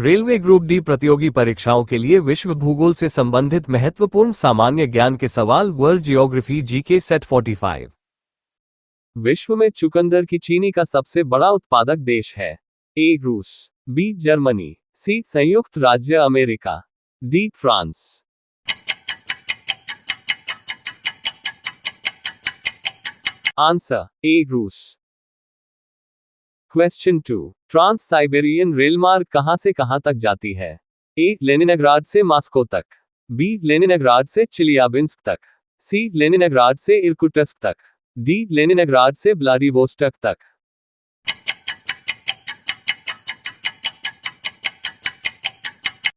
Railway group D प्रतियोगी परीक्षाओं के लिए विश्व भूगोल से संबंधित महत्वपूर्ण सामान्य ज्ञान के सवाल। World geography GK set 45। विश्व में चुकंदर की चीनी का सबसे बड़ा उत्पादक देश है। ए रूस, बी जर्मनी, सी संयुक्त राज्य America, D France. Answer A रूस। क्वेश्चन 2। ट्रांस साइबेरियन रेलमार्ग कहां से कहां तक जाती है? ए लेनिनग्राड से मॉस्को तक, बी लेनिनग्राड से चिलियाबिंस्क तक, सी लेनिनग्राड से इर्कुटस्क तक, डी लेनिनग्राड से व्लादिवोस्टोक तक।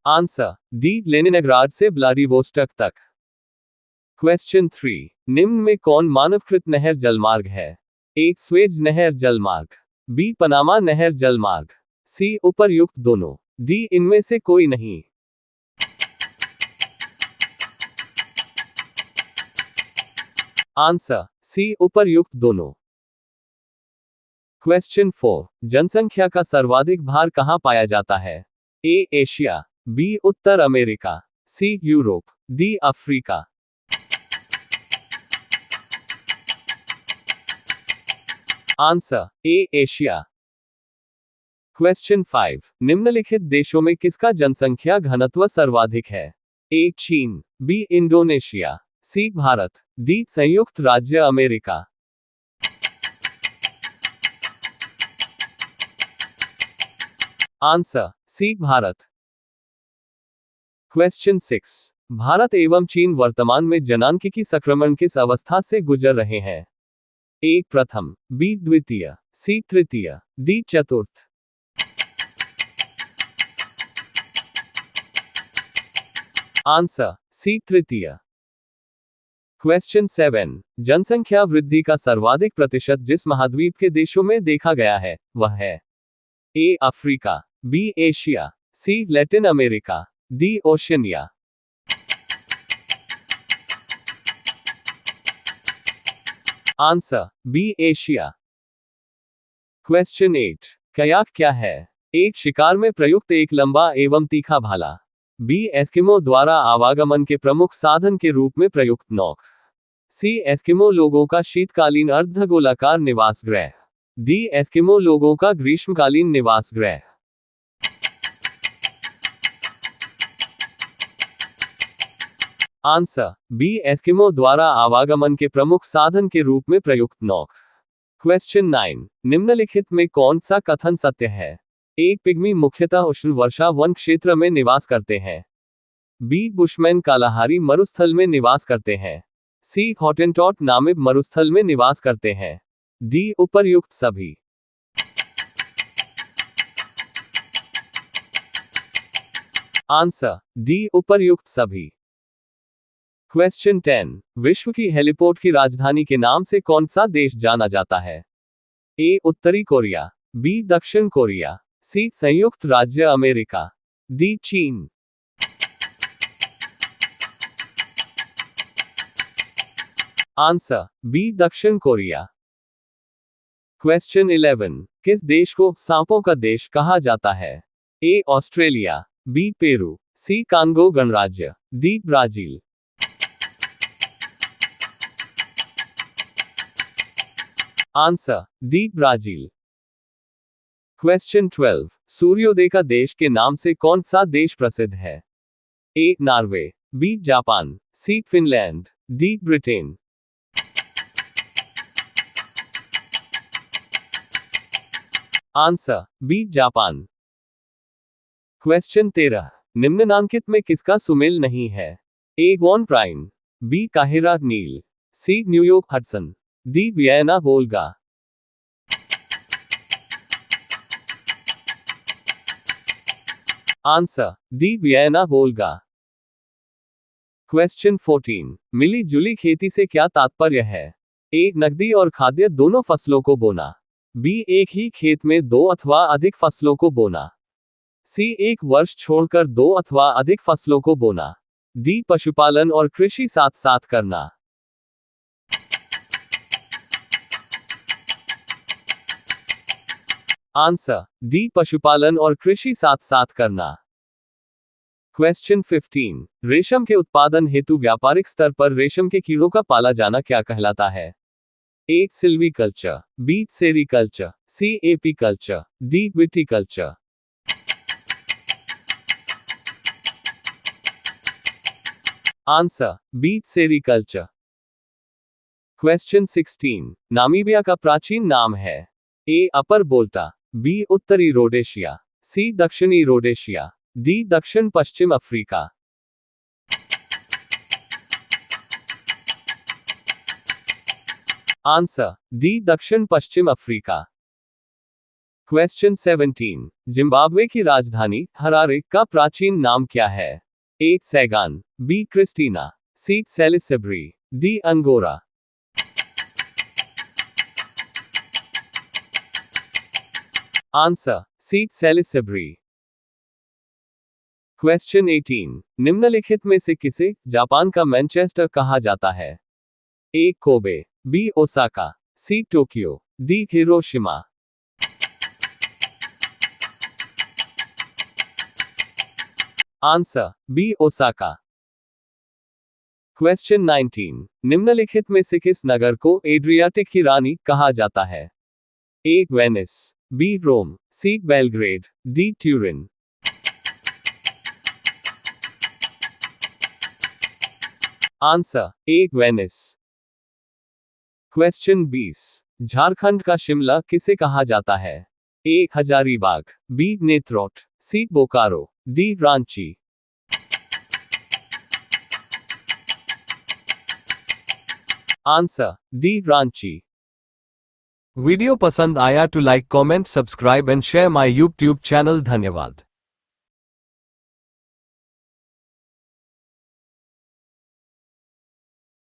आंसर डी लेनिनग्राड से व्लादिवोस्टोक तक। क्वेश्चन 3। निम्न में कौन मानवकृत नहर जलमार्ग है? ए स्वेज नहर जलमार्ग, बी पनामा नहर जलमार्ग, सी उपर्युक्त दोनों, डी इनमें से कोई नहीं। आंसर सी उपर्युक्त दोनों। क्वेश्चन 4। जनसंख्या का सर्वाधिक भार कहां पाया जाता है? ए एशिया, बी उत्तर America, C Europe, D Africa. Answer A Asia. Question 5। निम्नलिखित देशों में किसका जनसंख्या घनत्व सर्वाधिक है? ए चीन, B Indonesia, C Bharat, D संयुक्त राज्य America. Answer C Bharat. Question 6। Bharat एवं चीन वर्तमान में जनांकिकी संक्रमण किस अवस्था से गुजर रहे हैं? ए प्रथम, बी द्वितीय, सी तृतीय, डी चतुर्थ। आंसर सी तृतीय। क्वेश्चन 7। जनसंख्या वृद्धि का सर्वाधिक प्रतिशत जिस महाद्वीप के देशों में देखा गया है वह है? A Africa, B Asia, C Latin America, D Oceania. Answer B Asia. Question 8। Kayak क्या है? एक शिकार में प्रयुक्त एक लंबा एवं तीखा भाला, बी एस्किमो द्वारा आवागमन के प्रमुख साधन के रूप में प्रयुक्त नौक, सी एस्किमो लोगों का शीतकालीन अर्धगोलाकार निवास गृह, डी एस्किमो लोगों का ग्रीष्मकालीन निवास गृह। आंसर बी एस्किमो द्वारा आवागमन के प्रमुख साधन के रूप में प्रयुक्त नौक। क्वेश्चन 9। निम्नलिखित में कौन सा कथन सत्य है? एक पिग्मी मुख्यतः उष्ण वर्षा वन क्षेत्र में निवास करते हैं, बी बुशमैन कालाहारी मरुस्थल में निवास करते हैं, सी हॉटेंटॉट नामिब मरुस्थल में निवास करते हैं, डी उपर्युक्त सभी। आंसर डी उपर्युक्त सभी। क्वेश्चन 10। विश्व की हेलीपोर्ट की राजधानी के नाम से कौन सा देश जाना जाता है? ए उत्तरी कोरिया, बी दक्षिण कोरिया, सी संयुक्त राज्य अमेरिका, डी चीन। आंसर बी दक्षिण कोरिया। क्वेश्चन 11। किस देश को सांपों का देश कहा जाता है? A Australia, B Peru, C Congo गणराज्य, D Brazil. Answer D Brazil. Question 12। सूर्योदय का देश के नाम से कौन सा देश प्रसिद्ध है? A Norway, B Japan, C Finland, D Britain. Answer B Japan. Question 13। निम्नलिखित में किसका सुमेल नहीं है? ए वॉन प्राइम, बी काहिरा नील, C New York Hudson, D Vienna Volga. Answer D Vienna Volga. Question 14। मिली जुली खेती से क्या तात्पर्य है? ए नकदी और खाद्य दोनों फसलों को बोना, बी एक ही खेत में दो अथवा अधिक फसलों को बोना, सी एक वर्ष छोड़कर दो अथवा अधिक फसलों को बोना, डी पशुपालन और कृषि साथ साथ करना। आंसर डी पशुपालन और कृषि साथ साथ करना। क्वेश्चन 15, रेशम के उत्पादन हेतु व्यापारिक स्तर पर रेशम के कीड़ों का पाला जाना क्या कहलाता है? A silviculture, B sericulture, C apiculture, D viticulture. Answer B sericulture. Question 16, Namibia का प्राचीन नाम है? ए अपर बोल्टा, बी उत्तरी रोडेशिया, सी दक्षिणी रोडेशिया, डी दक्षिण पश्चिम अफ्रीका। आंसर डी दक्षिण पश्चिम अफ्रीका। क्वेश्चन 17, जिम्बाब्वे की राजधानी हरारे का प्राचीन नाम क्या है? A Saigon, B Christina, C Salisbury, D Angora. Answer C Salisbury. Question 18, निम्नलिखित में से किसे जापान का मैनचेस्टर कहा जाता है? A Kobe, B Osaka, C Tokyo, D Hiroshima. Answer B Osaka. Question 19, निम्नलिखित में से किस नगर को एड्रियाटिक की रानी कहा जाता है? A Venice, B Rome, C Belgrade, D Turin. Answer A Venice. Question 20, Jharkhand का शिमला किसे कहा जाता है? A Hazaribagh, B Netarhat, C Bokaro, D Ranchi. Answer D Ranchi. Video पसंद आया तो like comment subscribe and share my YouTube channel. धन्यवाद।